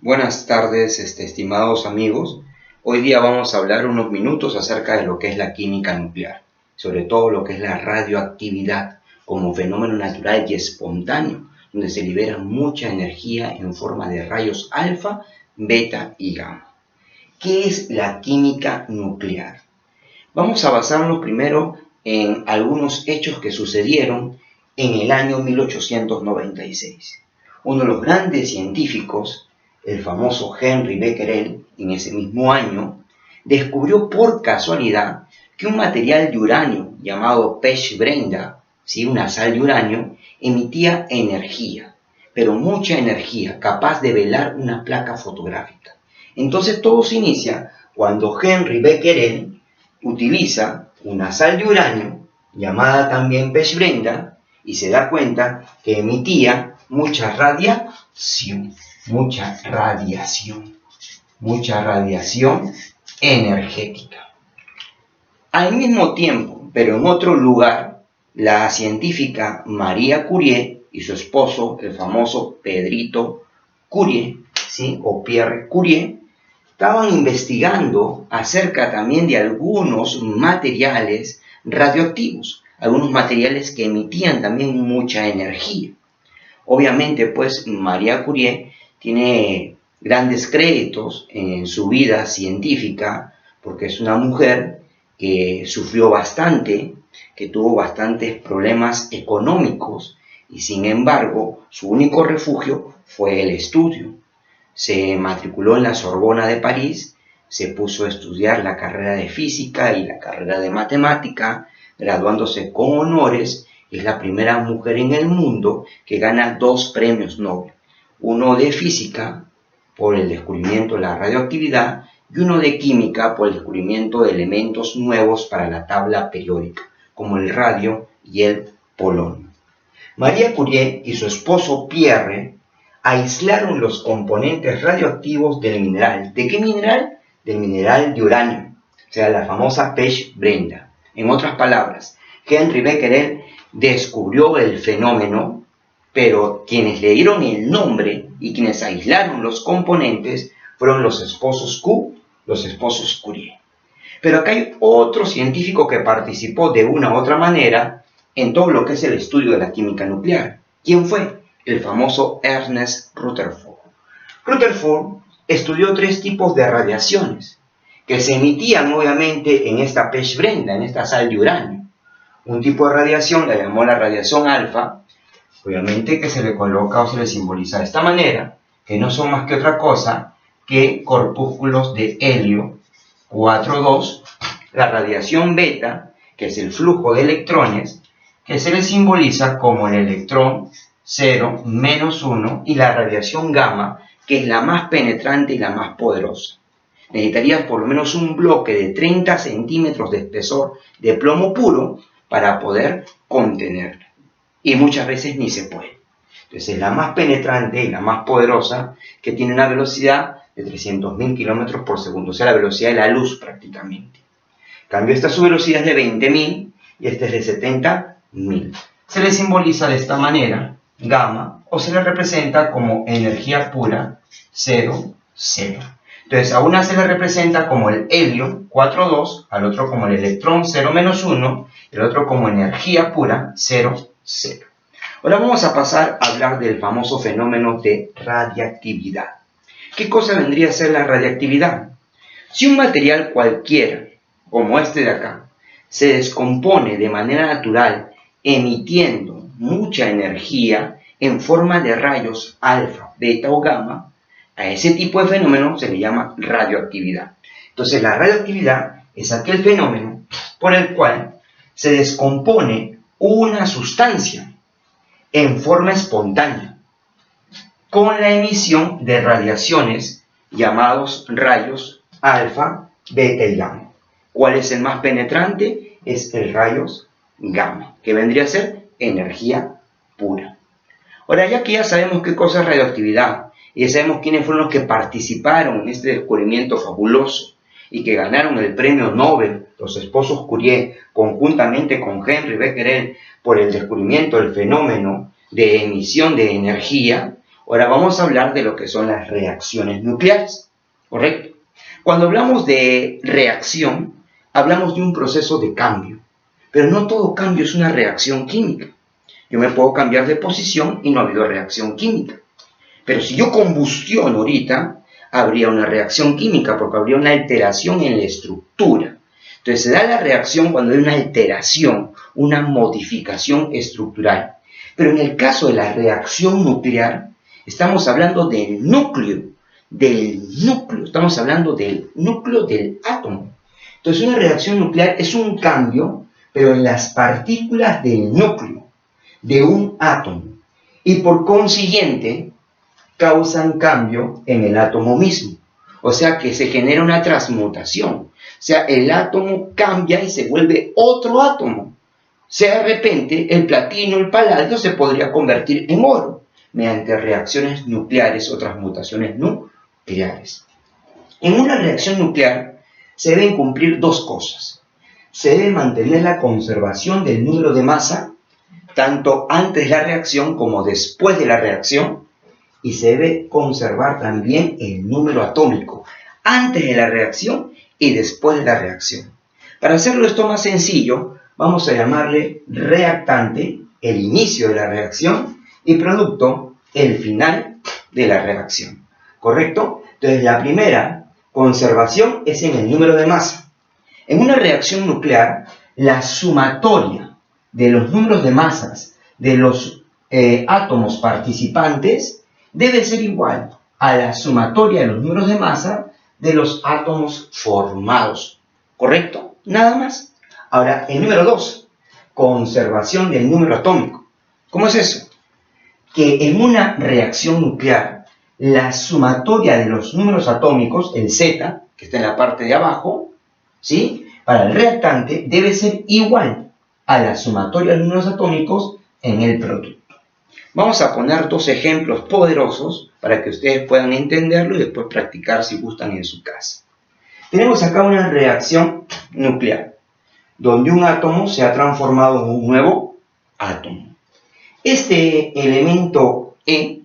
Buenas tardes, estimados amigos. Hoy día vamos a hablar unos minutos acerca de lo que es la química nuclear, sobre todo lo que es la radioactividad como fenómeno natural y espontáneo, donde se libera mucha energía en forma de rayos alfa, beta y gamma. ¿Qué es la química nuclear? Vamos a basarnos primero en algunos hechos que sucedieron en el año 1896. Uno de los grandes científicos, el famoso Henry Becquerel, en ese mismo año, descubrió por casualidad que un material de uranio llamado pechbrenda, ¿sí? Una sal de uranio, emitía energía, pero mucha energía, capaz de velar una placa fotográfica. Entonces todo se inicia cuando Henry Becquerel utiliza una sal de uranio, llamada también pechbrenda, y se da cuenta que emitía mucha radiación energética. Al mismo tiempo, pero en otro lugar, la científica María Curie y su esposo, el famoso Pedrito Curie, ¿sí? O Pierre Curie, estaban investigando acerca también de algunos materiales radioactivos, algunos materiales que emitían también mucha energía. Obviamente, pues, María Curie tiene grandes créditos en su vida científica, porque es una mujer que sufrió bastante, que tuvo bastantes problemas económicos, y sin embargo, su único refugio fue el estudio. Se matriculó en la Sorbona de París, se puso a estudiar la carrera de física y la carrera de matemática, graduándose con honores. Es la primera mujer en el mundo que gana 2 premios Nobel, uno de física por el descubrimiento de la radioactividad y uno de química por el descubrimiento de elementos nuevos para la tabla periódica, como el radio y el polonio. María Curie y su esposo Pierre aislaron los componentes radioactivos del mineral. ¿De qué mineral? Del mineral de uranio, o sea, la famosa pechbrenda. En otras palabras, Henry Becquerel descubrió el fenómeno, pero quienes le dieron el nombre y quienes aislaron los componentes fueron los esposos Curie. Pero acá hay otro científico que participó de una u otra manera en todo lo que es el estudio de la química nuclear. ¿Quién fue? El famoso Ernest Rutherford. Rutherford estudió 3 tipos de radiaciones que se emitían obviamente en esta pechbrenda, en esta sal de uranio. Un tipo de radiación la llamó la radiación alfa, obviamente que se le coloca o se le simboliza de esta manera, que no son más que otra cosa que corpúsculos de helio 4,2, la radiación beta, que es el flujo de electrones, que se le simboliza como el electrón 0, -1, y la radiación gamma, que es la más penetrante y la más poderosa. Necesitarías por lo menos un bloque de 30 centímetros de espesor de plomo puro para poder contenerla. Y muchas veces ni se puede. Entonces es la más penetrante y la más poderosa, que tiene una velocidad de 300.000 kilómetros por segundo, o sea, la velocidad de la luz prácticamente. En cambio, esta su velocidad es de 20.000 y esta es de 70.000. Se le simboliza de esta manera, gamma, o se le representa como energía pura, 0, 0. Entonces, a una se le representa como el helio, 4,2, al otro como el electrón, 0, -1, y el otro como energía pura, 0, 0. Ahora vamos a pasar a hablar del famoso fenómeno de radiactividad. ¿Qué cosa vendría a ser la radiactividad? Si un material cualquiera, como este de acá, se descompone de manera natural emitiendo mucha energía en forma de rayos alfa, beta o gamma, a ese tipo de fenómeno se le llama radioactividad. Entonces la radioactividad es aquel fenómeno por el cual se descompone una sustancia en forma espontánea con la emisión de radiaciones llamados rayos alfa, beta y gamma. ¿Cuál es el más penetrante? Es el rayos gamma, que vendría a ser energía pura. Ahora, ya que ya sabemos qué cosa es radioactividad, y ya sabemos quiénes fueron los que participaron en este descubrimiento fabuloso y que ganaron el premio Nobel, los esposos Curie, conjuntamente con Henry Becquerel, por el descubrimiento del fenómeno de emisión de energía, Ahora vamos a hablar de lo que son las reacciones nucleares, ¿correcto? Cuando hablamos de reacción, hablamos de un proceso de cambio, pero no todo cambio es una reacción química. Yo me puedo cambiar de posición y no ha habido reacción química. Pero si yo combustiono ahorita, habría una reacción química porque habría una alteración en la estructura. Entonces se da la reacción cuando hay una alteración, una modificación estructural. Pero en el caso de la reacción nuclear, estamos hablando del núcleo, estamos hablando del núcleo del átomo. Entonces una reacción nuclear es un cambio, pero en las partículas del núcleo de un átomo. Y por consiguiente, causan cambio en el átomo mismo. O sea que se genera una transmutación. O sea, el átomo cambia y se vuelve otro átomo. O sea, de repente, el platino, el paladio se podría convertir en oro mediante reacciones nucleares o transmutaciones nucleares. En una reacción nuclear se deben cumplir dos cosas. Se debe mantener la conservación del número de masa, tanto antes de la reacción como después de la reacción, y se debe conservar también el número atómico antes de la reacción y después de la reacción. Para hacerlo esto más sencillo, vamos a llamarle reactante el inicio de la reacción y producto el final de la reacción. ¿Correcto? Entonces la primera conservación es en el número de masa. En una reacción nuclear, la sumatoria de los números de masas de los átomos participantes debe ser igual a la sumatoria de los números de masa de los átomos formados. ¿Correcto? Nada más. Ahora, el número 2, conservación del número atómico. ¿Cómo es eso? Que en una reacción nuclear, la sumatoria de los números atómicos, el Z, que está en la parte de abajo, ¿sí?, para el reactante debe ser igual a la sumatoria de los números atómicos en el producto. Vamos a poner dos ejemplos poderosos para que ustedes puedan entenderlo y después practicar si gustan en su casa. Tenemos acá una reacción nuclear, donde un átomo se ha transformado en un nuevo átomo. Este elemento E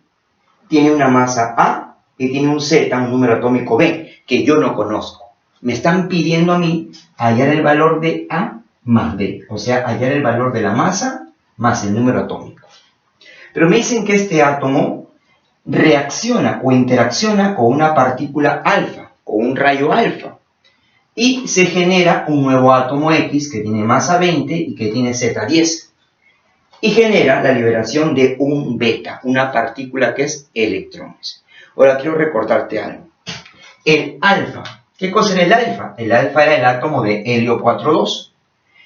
tiene una masa A y tiene un Z, un número atómico B, que yo no conozco. Me están pidiendo a mí hallar el valor de A más B, o sea, hallar el valor de la masa más el número atómico. Pero me dicen que este átomo reacciona o interacciona con una partícula alfa, con un rayo alfa, y se genera un nuevo átomo X que tiene masa 20 y que tiene Z10, y genera la liberación de un beta, una partícula que es electrones. Ahora quiero recordarte algo. El alfa, ¿qué cosa era el alfa? El alfa era el átomo de helio 4,2.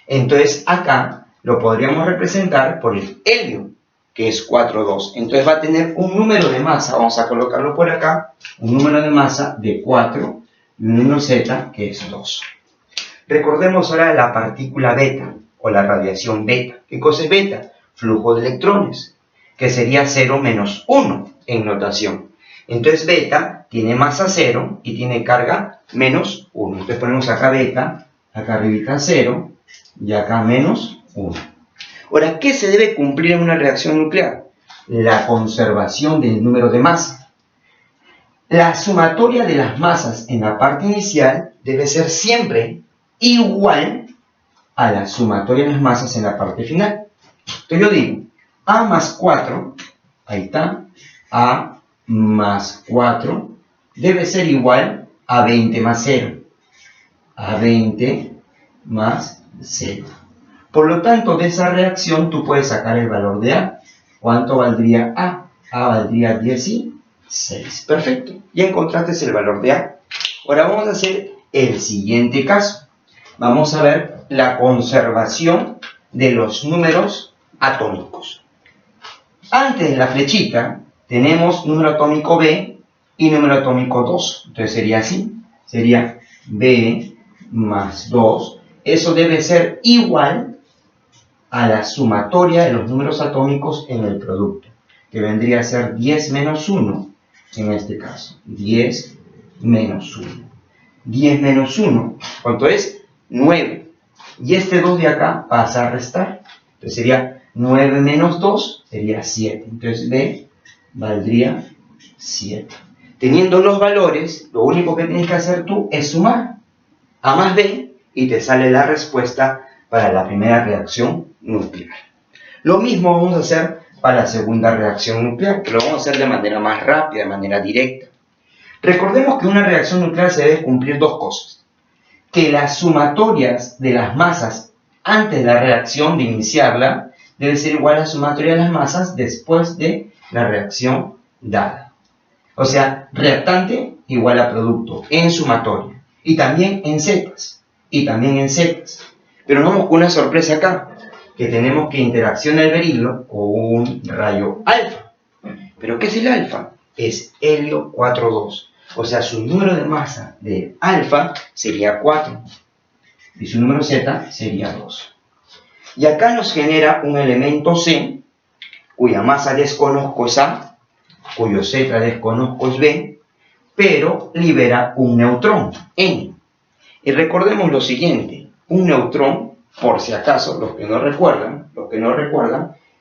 Entonces acá lo podríamos representar por el helio, que es 4,2. Entonces va a tener un número de masa, vamos a colocarlo por acá, un número de masa de 4 y un número Z que es 2. Recordemos ahora la partícula beta o la radiación beta. ¿Qué cosa es beta? Flujo de electrones, que sería 0 menos 1 en notación. Entonces beta tiene masa 0 y tiene carga menos 1. Entonces ponemos acá beta, acá arribita 0 y acá menos 1. Ahora, ¿qué se debe cumplir en una reacción nuclear? La conservación del número de masa. La sumatoria de las masas en la parte inicial debe ser siempre igual a la sumatoria de las masas en la parte final. Entonces yo digo, A más 4, ahí está, A más 4 debe ser igual a 20 más 0. A 20 más 0. Por lo tanto, de esa reacción tú puedes sacar el valor de A. ¿Cuánto valdría A? A valdría 16. Perfecto. Ya encontraste el valor de A. Ahora vamos a hacer el siguiente caso. Vamos a ver la conservación de los números atómicos. Antes de la flechita tenemos número atómico B y número atómico 2. Entonces sería así. Sería B más 2. Eso debe ser igual a la sumatoria de los números atómicos en el producto, que vendría a ser 10 menos 1 en este caso. 10 menos 1. 10 menos 1, ¿cuánto es? 9. Y este 2 de acá pasa a restar. Entonces sería 9 menos 2, sería 7. Entonces B valdría 7. Teniendo los valores, lo único que tienes que hacer tú es sumar A más B y te sale la respuesta para la primera reacción nuclear. Lo mismo vamos a hacer para la segunda reacción nuclear, pero lo vamos a hacer de manera más rápida, de manera directa. Recordemos que una reacción nuclear se debe cumplir dos cosas. Que las sumatorias de las masas antes de la reacción de iniciarla debe ser igual a la sumatoria de las masas después de la reacción dada. O sea, reactante igual a producto en sumatoria. Y también en cetas. Pero nos vamos con una sorpresa acá. Que tenemos que interacciona el berilo con un rayo alfa. ¿Pero qué es el alfa? Es helio 4,2. O sea, su número de masa de alfa sería 4. Y su número Z sería 2. Y acá nos genera un elemento C, cuya masa desconozco es A, cuyo Z desconozco es B, pero libera un neutrón, N. Y recordemos lo siguiente, un neutrón, por si acaso, los que no recuerdan,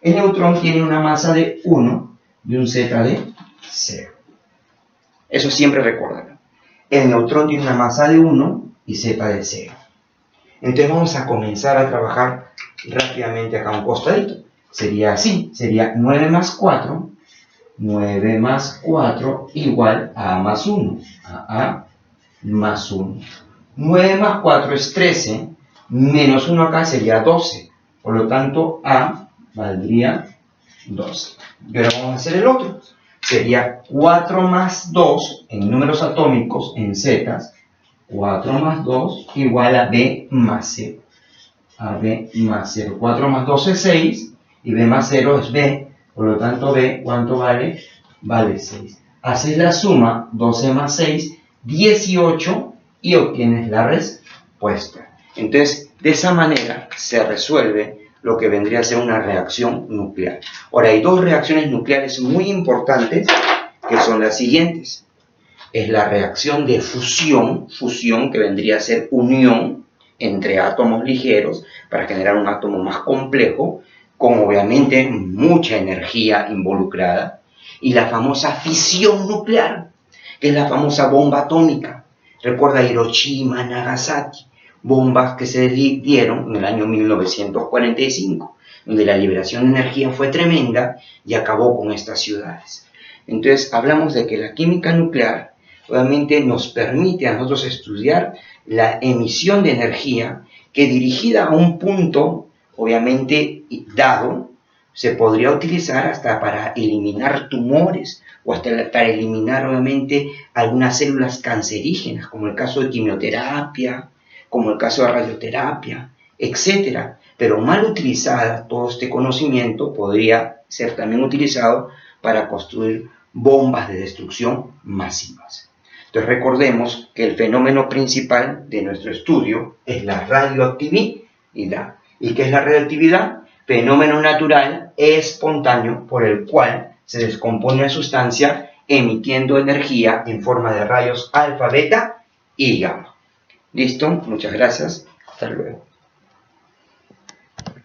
el neutrón tiene una masa de 1 y un Z de 0. Eso siempre recuerdan. El neutrón tiene una masa de 1 y Z de 0. Entonces vamos a comenzar a trabajar rápidamente acá un costadito. Sería así, sería 9 más 4 igual a A más 1. A más 1. 9 más 4 es 13, menos 1 acá sería 12. Por lo tanto, A valdría 12. Y ahora vamos a hacer el otro. Sería 4 más 2 en números atómicos, en zetas. 4 más 2 igual a B más 0. A B más 0. 4 más 2 es 6 y B más 0 es B. Por lo tanto, B, ¿cuánto vale? Vale 6. Haces la suma, 12 más 6, 18 y obtienes la respuesta. Entonces, de esa manera se resuelve lo que vendría a ser una reacción nuclear. Ahora, hay dos reacciones nucleares muy importantes que son las siguientes. Es la reacción de fusión que vendría a ser unión entre átomos ligeros para generar un átomo más complejo, con obviamente mucha energía involucrada, y la famosa fisión nuclear, que es la famosa bomba atómica. Recuerda Hiroshima, Nagasaki, bombas que se dieron en el año 1945, donde la liberación de energía fue tremenda y acabó con estas ciudades. Entonces hablamos de que la química nuclear obviamente nos permite a nosotros estudiar la emisión de energía que, dirigida a un punto obviamente dado, se podría utilizar hasta para eliminar tumores o hasta para eliminar obviamente algunas células cancerígenas, como el caso de quimioterapia, como el caso de radioterapia, etc. Pero mal utilizada, todo este conocimiento podría ser también utilizado para construir bombas de destrucción masivas. Entonces recordemos que el fenómeno principal de nuestro estudio es la radioactividad. ¿Y qué es la radioactividad? Fenómeno natural espontáneo por el cual se descompone la sustancia emitiendo energía en forma de rayos alfa, beta y gamma. ¿Listo? Muchas gracias. Hasta luego.